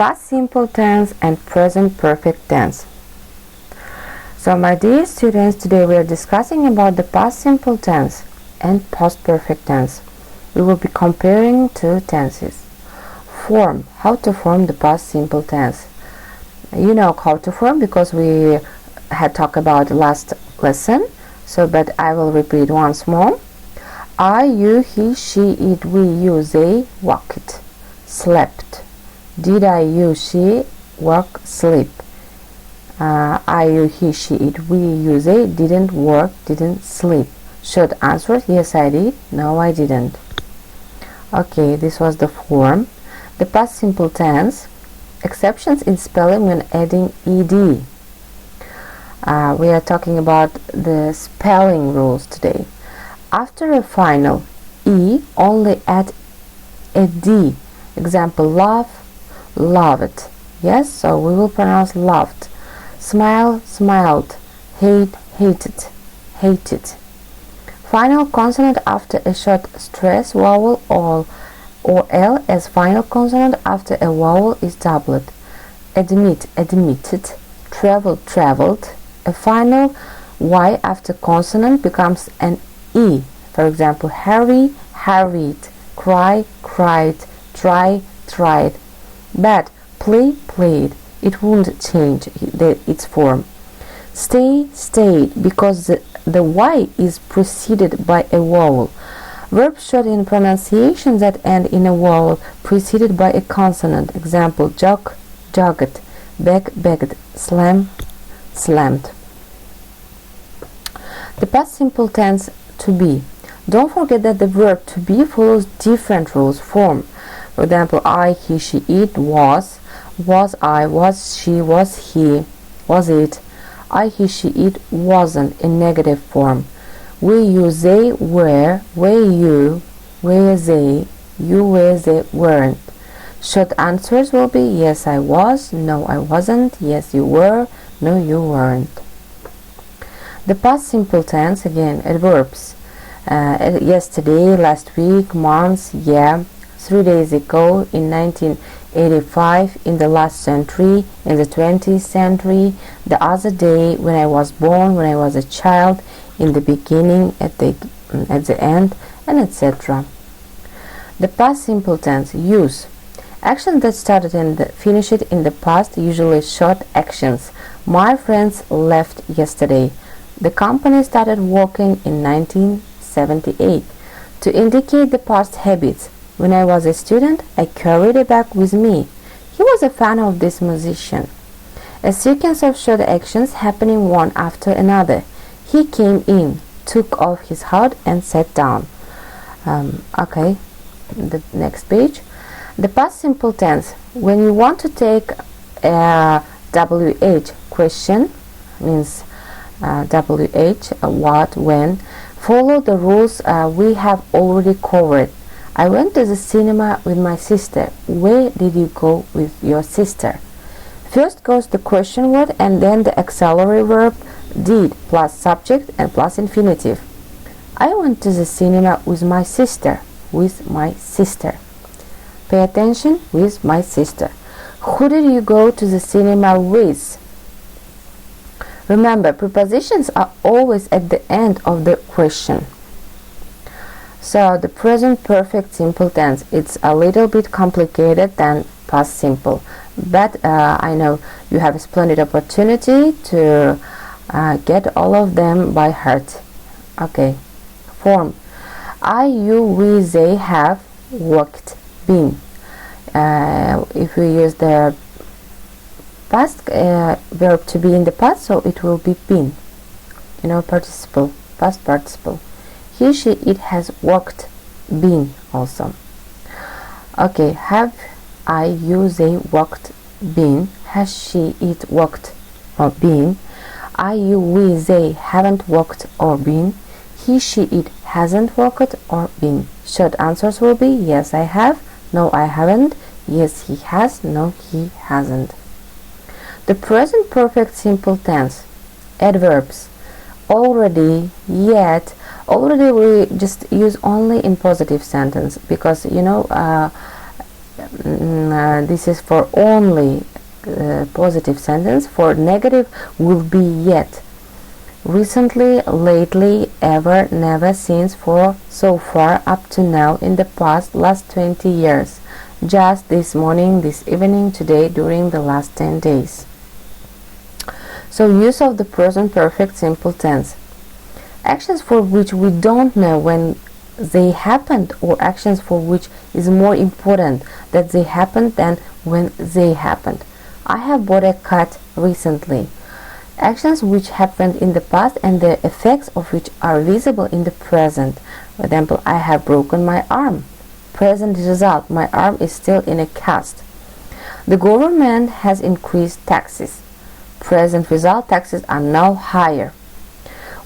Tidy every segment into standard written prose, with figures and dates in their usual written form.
past simple tense and present perfect tense. So my dear students, today we are discussing about the past simple tense and past perfect tense. We will be comparing two tenses. Form, how to form the past simple tense. You know how to form because we had talked about last lesson, but I will repeat once more. I, you, he, she, it, we, you, they walked, slept. Did I, you, she work, sleep. I, you, he, she, it, we, you, they didn't work, didn't sleep. Should answer, yes I did, no I didn't. Okay, this was the form. The past simple tense, exceptions in spelling when adding ed. We are talking about the spelling rules today. After a final e, only add a d. Example, love, loved. Yes, so we will pronounce loved. Smile, smiled. Hate, hated, hated. Final consonant after a short stress vowel or L as final consonant after a vowel is doubled. Admit, admitted. Travel, traveled. A final Y after consonant becomes an E. For example, hurry, hurried. Cry, cried. Try, tried. But play, played. It won't change its form. Stay, stayed, because the Y is preceded by a vowel. Verbs short in pronunciation that end in a vowel preceded by a consonant. Example, jog, jogged. Beg, begged. Slam, slammed. The past simple tense to be. Don't forget that the verb to be follows different rules form. For example, I, he, she, it, was I, was she, was he, was it. I, he, she, it wasn't in negative form. We, you, they were you, were they, you were they weren't. Short answers will be yes I was, no I wasn't, yes you were, no you weren't. The past simple tense, again, adverbs. Yesterday, last week, months, yeah, 3 days ago, in 1985, in the last century, in the 20th century, the other day, when I was born, when I was a child, in the beginning, at the end, and etc. The past simple tense, use. Actions that started and finished in the past, usually short actions. My friends left yesterday. The company started working in 1978. To indicate the past habits, when I was a student, I carried a bag with me. He was a fan of this musician. A sequence of short actions happening one after another. He came in, took off his hat and sat down. Okay, the next page. The past simple tense. When you want to take a WH question, means WH, what, when, follow the rules we have already covered. I went to the cinema with my sister. Where did you go with your sister? First goes the question word and then the auxiliary verb did plus subject and plus infinitive. I went to the cinema with my sister. With my sister. Pay attention, with my sister. Who did you go to the cinema with? Remember, prepositions are always at the end of the question. So the present perfect simple tense, it's a little bit complicated than past simple, but I know you have a splendid opportunity to get all of them by heart. Okay, form. I, you, we, they have worked, been. If we use the past verb to be in the past, so it will be been, participle, past participle. He, she, it has worked, been also. Okay, have I, you, they worked, been. Has she, it worked or been. I, you, we, they haven't worked or been. He, she, it hasn't worked or been. Short answers will be yes I have, no I haven't, yes he has, no he hasn't. The present perfect simple tense, adverbs. Already, yet. Already we just use only in positive sentence because this is for only positive sentence. For negative will be yet, recently, lately, ever, never, since, for, so far, up to now, in the past, last 20 years, just, this morning, this evening, today, during the last 10 days. So use of the present perfect simple tense. Actions for which we don't know when they happened, or actions for which is more important that they happened than when they happened. I have bought a cat recently. Actions which happened in the past and the effects of which are visible in the present. For example, I have broken my arm. Present result, my arm is still in a cast. The government has increased taxes. Present result, taxes are now higher.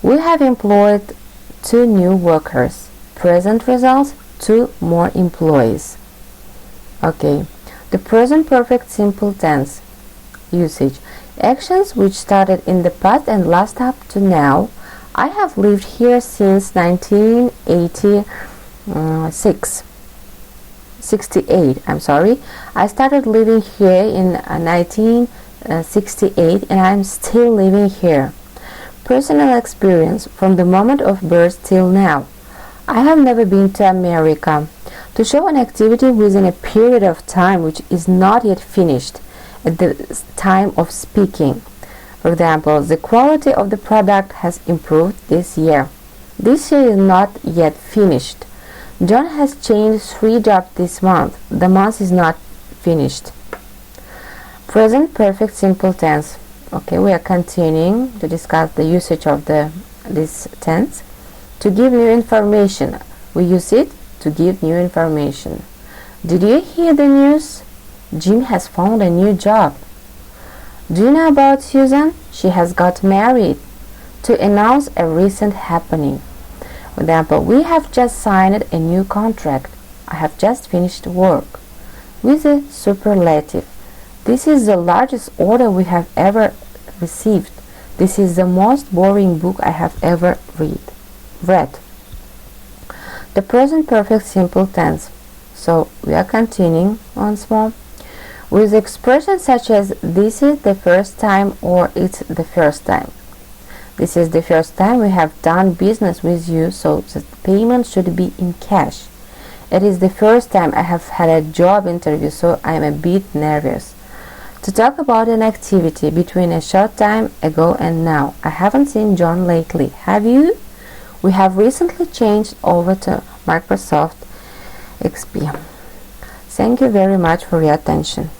We have employed 2 new workers. Present results, 2 more employees. Okay, the present perfect simple tense usage. Actions which started in the past and last up to now. I have lived here since 1968. I started living here in 1968 and I'm still living here. Personal experience from the moment of birth till now. I have never been to America. To show an activity within a period of time which is not yet finished at the time of speaking. For example, the quality of the product has improved this year. This year is not yet finished. John has changed 3 jobs this month. The month is not finished. Present perfect simple tense. Okay, we are continuing to discuss the usage of this tense. To give new information. We use it to give new information. Did you hear the news? Jim has found a new job. Do you know about Susan? She has got married. To announce a recent happening. For example, we have just signed a new contract. I have just finished work. With a superlative. This is the largest order we have ever received. This is the most boring book I have ever read. The present perfect simple tense. So we are continuing once more with expressions such as this is the first time or it's the first time. This is the first time we have done business with you, so the payment should be in cash. It is the first time I have had a job interview, so I am a bit nervous. To talk about an activity between a short time ago and now. I haven't seen John lately. Have you? We have recently changed over to Microsoft XP. Thank you very much for your attention.